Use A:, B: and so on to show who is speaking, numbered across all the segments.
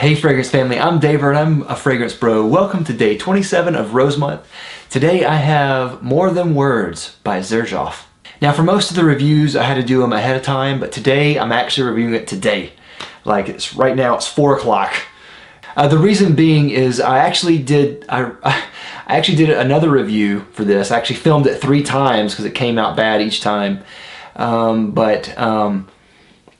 A: Hey Fragrance family, I'm David and I'm a fragrance bro. Welcome to day 27 of Rose Month. Today I have More Than Words by Xerjoff. Now for most of the reviews I had to do them ahead of time, but today I'm actually reviewing it today. Right now it's 4 o'clock. The reason being is I actually did another review for this. I actually filmed it 3 times because it came out bad each time.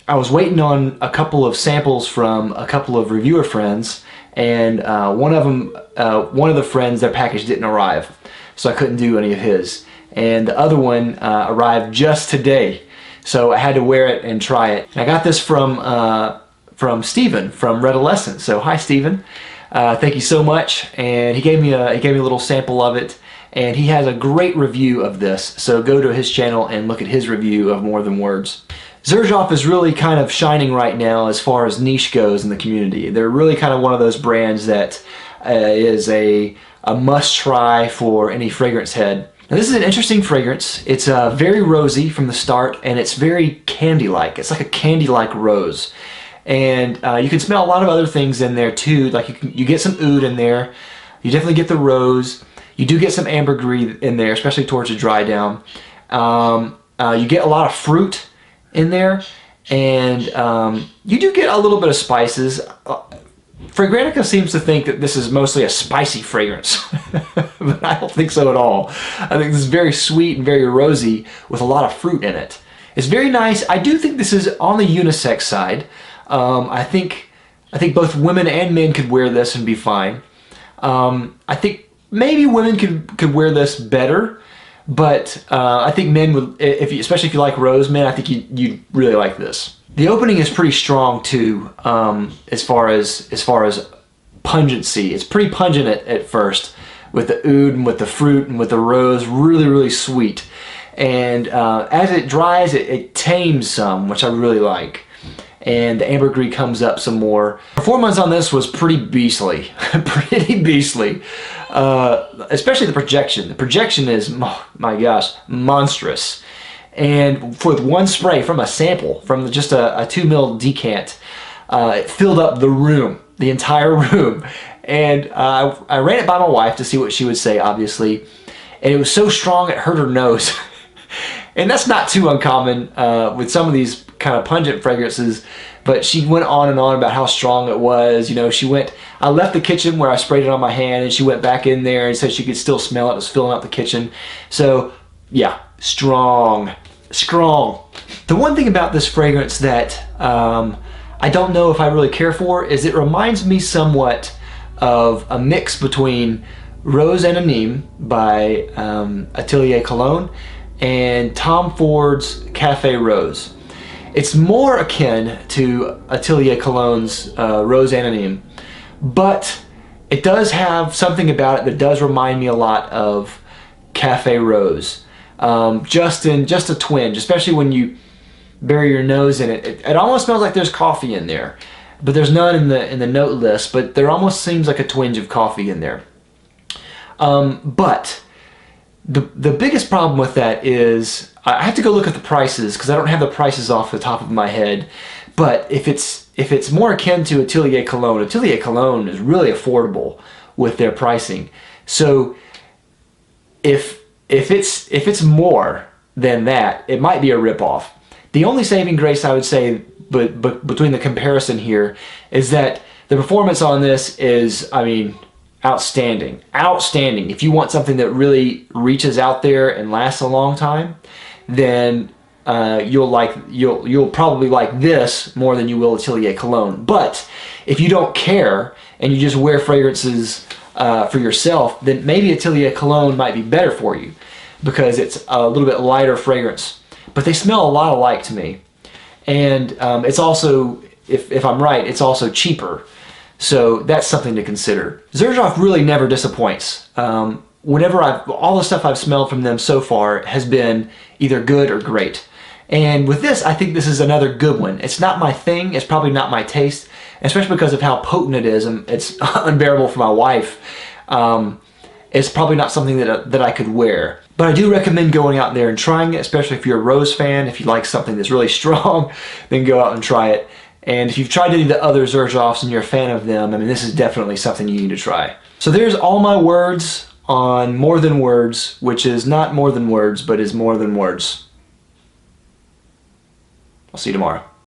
A: I was waiting on a couple of samples from a couple of reviewer friends, and one of the friends, their package didn't arrive, so I couldn't do any of his. And the other one arrived just today, so I had to wear it and try it. And I got this from Steven from Redolescent. So hi Steven, thank you so much. And he gave me a little sample of it, and he has a great review of this. So go to his channel and look at his review of More Than Words. Xerjoff is really kind of shining right now as far as niche goes in the community. They're really kind of one of those brands that is a must-try for any fragrance head. Now this is an interesting fragrance. It's very rosy from the start, and it's very candy-like. It's like a candy-like rose. And you can smell a lot of other things in there too. Like you get some oud in there. You definitely get the rose. You do get some ambergris in there, especially towards the dry down. You get a lot of fruit in there, and you do get a little bit of spices. Fragrantica seems to think that this is mostly a spicy fragrance, but I don't think so at all. I think this is very sweet and very rosy with a lot of fruit in it. It's very nice. I do think this is on the unisex side. I think both women and men could wear this and be fine. I think maybe women could wear this better. But I think men would, especially if you like rose, men, I think you'd really like this. The opening is pretty strong too, as far as pungency. It's pretty pungent at first, with the oud and with the fruit and with the rose, really sweet. And as it dries, it tames some, which I really like. And the ambergris comes up some more. Performance on this was pretty beastly, pretty beastly. Especially the projection. The projection is, oh my gosh, monstrous. And with one spray from a sample, from just a 2 ml decant, it filled up the room, the entire room. And I ran it by my wife to see what she would say, obviously. And it was so strong it hurt her nose. And that's not too uncommon with some of these kind of pungent fragrances, but she went on and on about how strong it was. You know, I left the kitchen where I sprayed it on my hand, and she went back in there and said she could still smell it. It was filling out the kitchen. So yeah, strong. The one thing about this fragrance that I don't know if I really care for is it reminds me somewhat of a mix between Rose Anonyme by Atelier Cologne and Tom Ford's Cafe Rose. It's more akin to Atelier Cologne's Rose Anonyme, but it does have something about it that does remind me a lot of Cafe Rose. Just a twinge, especially when you bury your nose in it. It almost smells like there's coffee in there, but there's none in the note list, but there almost seems like a twinge of coffee in there. But the biggest problem with that is I have to go look at the prices because I don't have the prices off the top of my head. But if it's more akin to Atelier Cologne is really affordable with their pricing. So if it's more than that, it might be a ripoff. The only saving grace I would say between the comparison here is that the performance on this is, I mean, outstanding. If you want something that really reaches out there and lasts a long time, then you'll probably like this more than you will Atelier Cologne. But if you don't care and you just wear fragrances for yourself, then maybe Atelier Cologne might be better for you because it's a little bit lighter fragrance. But they smell a lot alike to me, and it's also, if I'm right, it's also cheaper. So that's something to consider. Xerjoff really never disappoints. All the stuff I've smelled from them so far has been either good or great. And with this, I think this is another good one. It's not my thing, it's probably not my taste, especially because of how potent it is. It's unbearable for my wife. It's probably not something that I could wear. But I do recommend going out there and trying it, especially if you're a rose fan. If you like something that's really strong, then go out and try it. And if you've tried any of the other Xerjoffs and you're a fan of them, I mean, this is definitely something you need to try. So there's all my words on More Than Words, which is not more than words, but is more than words. I'll see you tomorrow.